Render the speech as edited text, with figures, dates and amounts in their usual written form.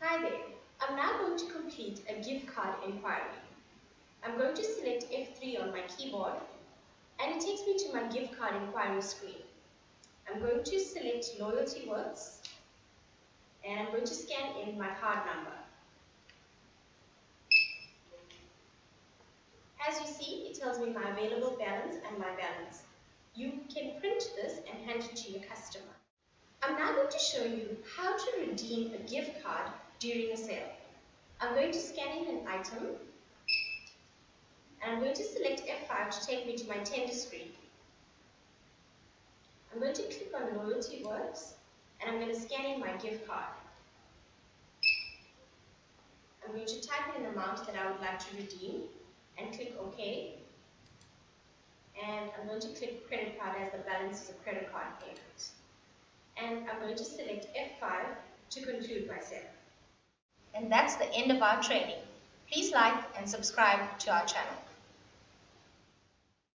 Hi there, I'm now going to complete a gift card inquiry. I'm going to select F3 on my keyboard and it takes me to my gift card inquiry screen. I'm going to select Loyalty Works and I'm going to scan in my card number. As you see, it tells me my available balance and my balance. You can print this and hand it to your customer. I'm now going to show you how to redeem a gift card during a sale. I'm going to scan in an item and I'm going to select F5 to take me to my tender screen. I'm going to click on Loyalty Works and I'm going to scan in my gift card. I'm going to type in an amount that I would like to redeem and click OK. And I'm going to click credit card as the balance is a credit card payment. And I'm going to select F5 to conclude my sale. And that's the end of our training. Please like and subscribe to our channel.